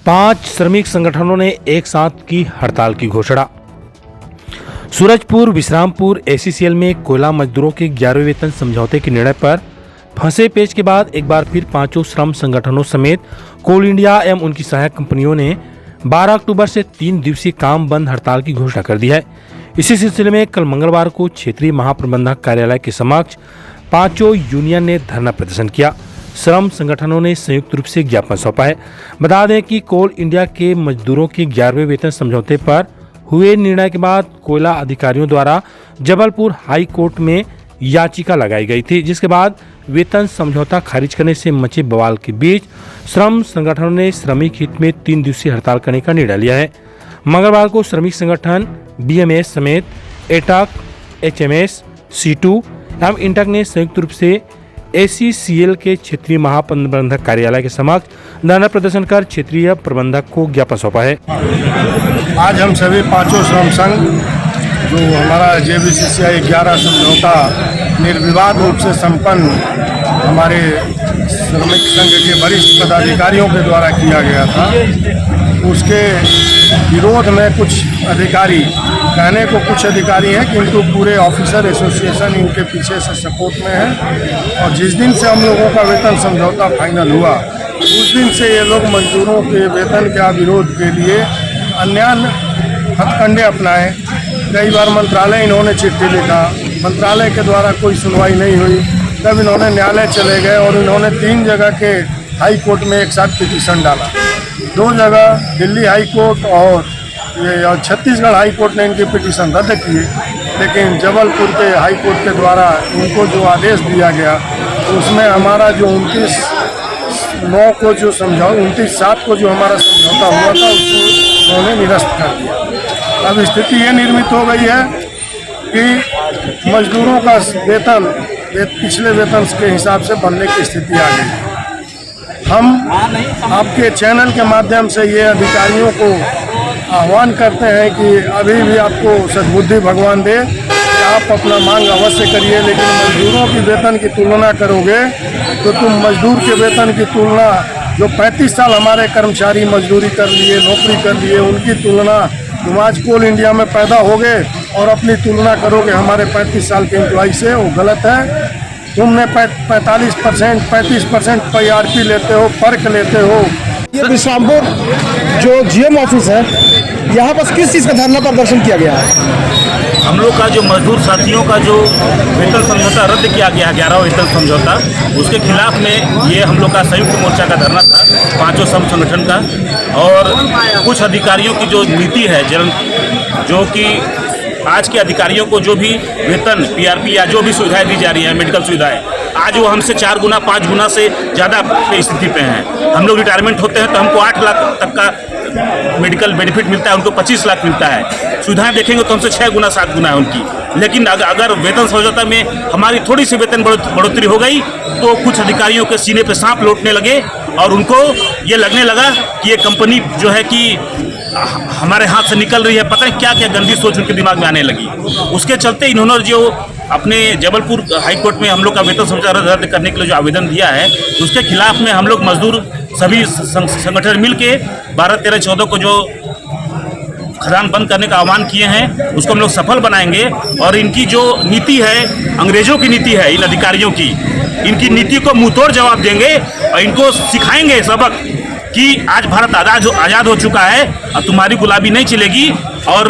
5 श्रमिक संगठनों ने एक साथ की हड़ताल की घोषणा। सूरजपुर विश्रामपुर एसीसीएल में कोयला मजदूरों के 11वें वेतन समझौते के निर्णय पर फंसे पेच के बाद एक बार फिर 5 श्रम संगठनों समेत कोल इंडिया एवं उनकी सहायक कंपनियों ने 12 अक्टूबर से 3 दिवसीय काम बंद हड़ताल की घोषणा कर दी है। इसी सिलसिले में कल मंगलवार को क्षेत्रीय महाप्रबंधक कार्यालय के समक्ष 5 यूनियन ने धरना प्रदर्शन किया। श्रम संगठनों ने संयुक्त रूप से ज्ञापन सौंपा है। बता दें कि कोल इंडिया के मजदूरों के 11वें वेतन समझौते पर हुए निर्णय के बाद कोयला अधिकारियों द्वारा जबलपुर हाई कोर्ट में याचिका लगाई गई थी, जिसके बाद वेतन समझौता खारिज करने से मचे बवाल के बीच श्रम संगठनों ने श्रमिक हित में 3 दिवसीय हड़ताल करने का निर्णय लिया है। मंगलवार को श्रमिक संगठन बीएमएस समेत एटक, एचएमएस, C2 एवं इंटक ने संयुक्त रूप से एसीसीएल के क्षेत्रीय महाप्रबंधक कार्यालय के समक्ष धरना प्रदर्शन कर क्षेत्रीय प्रबंधक को ज्ञापन सौंपा है। आज हम सभी 5 श्रम संघ जो हमारा JBCCI 11 समझौता निर्विवाद रूप से संपन्न हमारे श्रमिक संघ के वरिष्ठ पदाधिकारियों के द्वारा किया गया था, उसके विरोध में कुछ अधिकारी, कहने को कुछ अधिकारी हैं किंतु पूरे ऑफिसर एसोसिएशन इनके पीछे से सपोर्ट में है। और जिस दिन से हम लोगों का वेतन समझौता फाइनल हुआ उस दिन से ये लोग मजदूरों के वेतन का विरोध के लिए अन्य हथकंडे अपनाए। कई बार मंत्रालय इन्होंने चिट्ठी लिखा, मंत्रालय के द्वारा कोई सुनवाई नहीं हुई, तब इन्होंने न्यायालय चले गए और इन्होंने 3 जगह के हाई कोर्ट में एक साथ पिटीशन डाला। 2 जगह दिल्ली हाई कोर्ट और छत्तीसगढ़ हाई कोर्ट ने इनकी पिटीशन रद्द की, लेकिन जबलपुर के हाई कोर्ट के द्वारा इनको जो आदेश दिया गया उसमें हमारा जो 29/9 को जो 29/7 को जो हमारा समझौता हुआ था उसको उन्होंने निरस्त कर दिया। अब स्थिति ये निर्मित हो गई है कि मजदूरों का वेतन पिछले वेतन के हिसाब से बनने की स्थिति आ गई है। हम आपके चैनल के माध्यम से ये अधिकारियों को आह्वान करते हैं कि अभी भी आपको सद्बुद्धि भगवान दे कि आप अपना मांग अवश्य करिए, लेकिन मजदूरों की वेतन की तुलना करोगे तो तुम मजदूर के वेतन की तुलना जो 35 साल हमारे कर्मचारी मजदूरी कर लिए, नौकरी कर लिए, उनकी तुलना तुम आज कोल इंडिया में पैदा हो गए और अपनी तुलना करोगे हमारे 35 साल के एम्प्लॉई से, वो गलत है। तुमने 45%, 35% PRP लेते हो, पर्क लेते हो। ये विश्रामपुर जो GM ऑफिस है, यहाँ पर किस चीज़ का धरना प्रदर्शन किया गया है? हम लोग का जो मजदूर साथियों का जो वेतन समझौता रद्द किया गया 11वां वेतन समझौता, उसके खिलाफ में ये हम लोग का संयुक्त मोर्चा का धरना था 5 श्रम संगठन का। और कुछ अधिकारियों की जो नीति है जो कि आज के अधिकारियों को जो भी वेतन PRP या जो भी सुविधाएं दी जा रही है, मेडिकल सुविधाएं, आज वो हमसे 4 गुना 5 गुना से ज़्यादा स्थिति पे हैं। हम लोग रिटायरमेंट होते हैं तो हमको 8 लाख तक का मेडिकल बेनिफिट मिलता है, उनको 25 लाख मिलता है। सुविधाएं देखेंगे तो हमसे 6 गुना 7 गुना है उनकी। लेकिन अगर वेतन समझौता में हमारी थोड़ी सी वेतन बढ़ोतरी हो गई तो कुछ अधिकारियों के सीने पे सांप लौटने लगे और उनको ये लगने लगा कि ये कंपनी जो है कि हमारे हाथ से निकल रही है। पता नहीं क्या क्या गंदी सोच उनके दिमाग में आने लगी। उसके चलते इन्होंने जो अपने जबलपुर हाई कोर्ट में हम लोग का वेतन समझौता रद्द करने के लिए जो आवेदन दिया है, उसके खिलाफ में हम लोग मजदूर सभी संगठन मिल के 12, 13, 14 को जो खदान बंद करने का आह्वान किए हैं उसको हम लोग सफल बनाएंगे। और इनकी जो नीति है, अंग्रेजों की नीति है, इन अधिकारियों की, इनकी नीति को मुंहतोड़ जवाब देंगे और इनको सिखाएंगे सबक कि आज भारत आज़ाद हो चुका है और तुम्हारी गुलामी नहीं चलेगी। और